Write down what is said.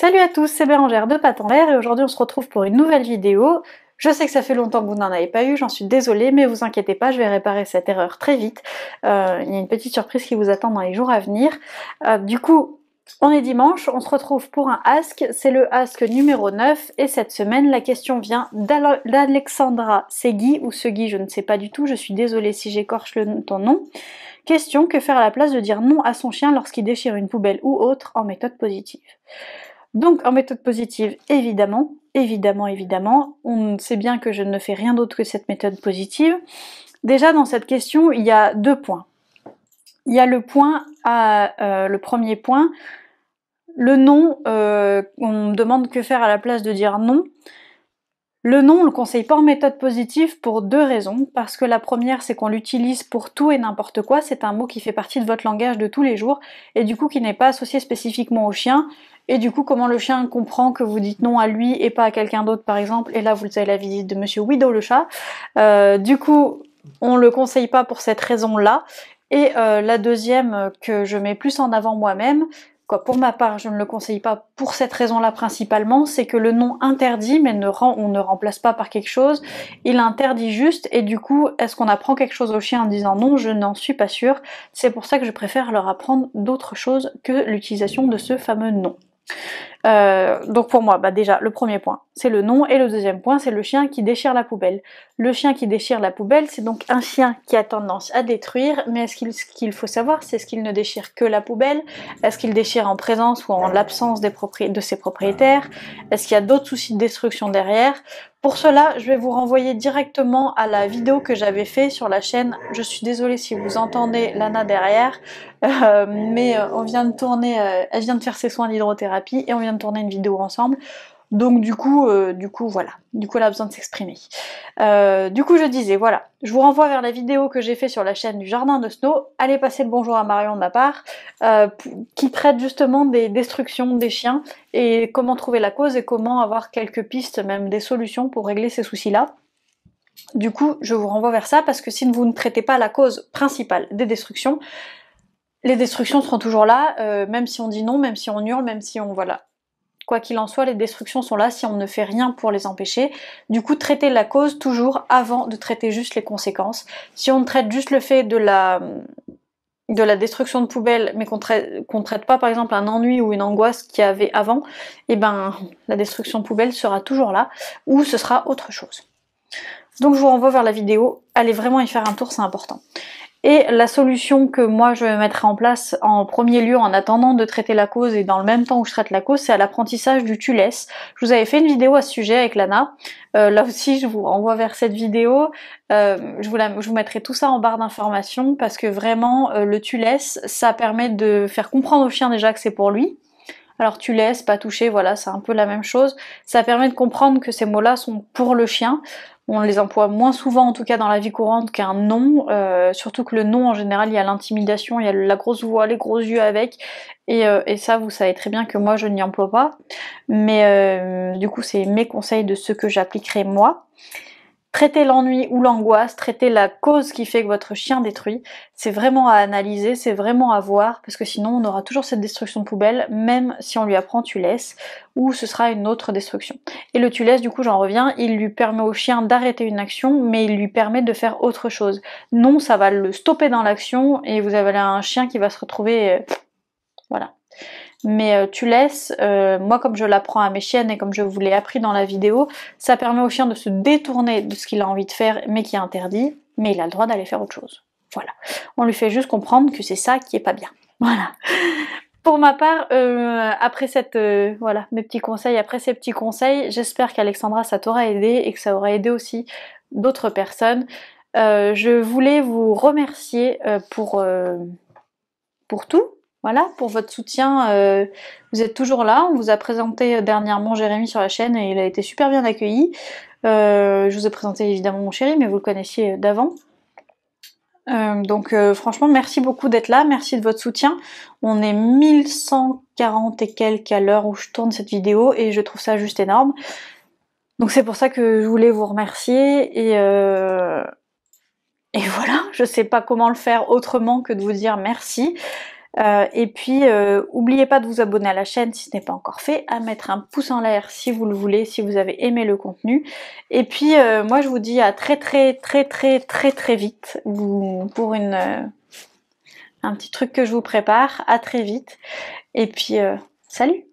Salut à tous, c'est Bérangère de Pattes en L'air et aujourd'hui on se retrouve pour une nouvelle vidéo. Je sais que ça fait longtemps que vous n'en avez pas eu, j'en suis désolée, mais vous inquiétez pas, je vais réparer cette erreur très vite. Il y a une petite surprise qui vous attend dans les jours à venir. Du coup, on est dimanche, on se retrouve pour un Ask, c'est le Ask numéro 9, et cette semaine la question vient d'Alexandra Segui, ou Segui, je ne sais pas du tout, je suis désolée si j'écorche ton nom. Question, que faire à la place de dire non à son chien lorsqu'il déchire une poubelle ou autre en méthode positive? Donc en méthode positive, évidemment, on sait bien que je ne fais rien d'autre que cette méthode positive. Déjà dans cette question, il y a deux points. Il y a le premier point, le non, on me demande que faire à la place de dire non. Le non, on le conseille pas en méthode positive pour deux raisons. Parce que la première, c'est qu'on l'utilise pour tout et n'importe quoi. C'est un mot qui fait partie de votre langage de tous les jours et du coup qui n'est pas associé spécifiquement au chien. Et du coup, comment le chien comprend que vous dites non à lui et pas à quelqu'un d'autre, par exemple. Et là, vous avez la visite de Monsieur Widow le chat. Du coup, on le conseille pas pour cette raison-là. Et la deuxième que je mets plus en avant moi-même, pour ma part, je ne le conseille pas pour cette raison-là principalement, c'est que le non interdit, mais on ne remplace pas par quelque chose, il interdit juste, et du coup, est-ce qu'on apprend quelque chose au chien en disant non? Je n'en suis pas sûre. C'est pour ça que je préfère leur apprendre d'autres choses que l'utilisation de ce fameux non. Donc pour moi, déjà, le premier point, c'est le non, et le deuxième point, c'est le chien qui déchire la poubelle. Le chien qui déchire la poubelle, c'est donc un chien qui a tendance à détruire, mais ce qu'il faut savoir, c'est ce qu'il ne déchire que la poubelle, est-ce qu'il déchire en présence ou en l'absence de ses propriétaires, est-ce qu'il y a d'autres soucis de destruction derrière? Pour cela, je vais vous renvoyer directement à la vidéo que j'avais fait sur la chaîne. Je suis désolée si vous entendez Lana derrière, mais on vient de tourner, elle vient de faire ses soins d'hydrothérapie et on vient de tourner une vidéo ensemble. Donc du coup voilà, du coup elle a besoin de s'exprimer. Du coup je disais, voilà, je vous renvoie vers la vidéo que j'ai fait sur la chaîne du Jardin de Snow, allez passer le bonjour à Marion de ma part, qui traite justement des destructions des chiens, et comment trouver la cause et comment avoir quelques pistes, même des solutions pour régler ces soucis-là. Du coup, je vous renvoie vers ça, parce que si vous ne traitez pas la cause principale des destructions, les destructions seront toujours là, même si on dit non, même si on hurle, même si on... voilà. Quoi qu'il en soit, les destructions sont là si on ne fait rien pour les empêcher. Du coup, traiter la cause toujours avant de traiter juste les conséquences. Si on traite juste le fait de la destruction de poubelle, mais qu'on traite pas par exemple un ennui ou une angoisse qu'il y avait avant, et ben la destruction de poubelle sera toujours là, ou ce sera autre chose. Donc je vous renvoie vers la vidéo, allez vraiment y faire un tour, c'est important. Et la solution que moi je mettrai en place en premier lieu en attendant de traiter la cause et dans le même temps où je traite la cause, c'est à l'apprentissage du tu laisses. Je vous avais fait une vidéo à ce sujet avec Lana, là aussi je vous renvoie vers cette vidéo, je vous mettrai tout ça en barre d'informations parce que vraiment le tu laisses, ça permet de faire comprendre au chien déjà que c'est pour lui. Alors tu laisses, pas toucher, voilà, c'est un peu la même chose. Ça permet de comprendre que ces mots-là sont pour le chien. On les emploie moins souvent, en tout cas dans la vie courante, qu'un non. Surtout que le non, en général, il y a l'intimidation, il y a la grosse voix, les gros yeux avec. Et ça, vous savez très bien que moi, je n'y emploie pas. Mais du coup, c'est mes conseils de ce que j'appliquerai moi. Traiter l'ennui ou l'angoisse, traiter la cause qui fait que votre chien détruit, c'est vraiment à analyser, c'est vraiment à voir, parce que sinon on aura toujours cette destruction de poubelle, même si on lui apprend tu laisses, ou ce sera une autre destruction. Et le tu laisses, du coup j'en reviens, il lui permet au chien d'arrêter une action, mais il lui permet de faire autre chose. Non, ça va le stopper dans l'action, et vous avez un chien qui va se retrouver... voilà. Mais tu laisses, moi comme je l'apprends à mes chiennes et comme je vous l'ai appris dans la vidéo, ça permet au chien de se détourner de ce qu'il a envie de faire mais qui est interdit, mais il a le droit d'aller faire autre chose. Voilà. On lui fait juste comprendre que c'est ça qui est pas bien. Voilà. Pour ma part, après voilà, mes petits conseils, après ces petits conseils, j'espère qu'Alexandra ça t'aura aidé et que ça aura aidé aussi d'autres personnes. Je voulais vous remercier pour tout. Voilà, pour votre soutien, vous êtes toujours là, on vous a présenté dernièrement Jérémy sur la chaîne et il a été super bien accueilli. Je vous ai présenté évidemment mon chéri, mais vous le connaissiez d'avant. Donc franchement, merci beaucoup d'être là, merci de votre soutien. On est 1140 et quelques à l'heure où je tourne cette vidéo et je trouve ça juste énorme. Donc c'est pour ça que je voulais vous remercier et voilà, je sais pas comment le faire autrement que de vous dire merci. Et puis, n'oubliez pas de vous abonner à la chaîne si ce n'est pas encore fait, à mettre un pouce en l'air si vous le voulez, si vous avez aimé le contenu. Et puis, moi je vous dis à très vite pour un petit truc que je vous prépare. À très vite. Et puis, salut!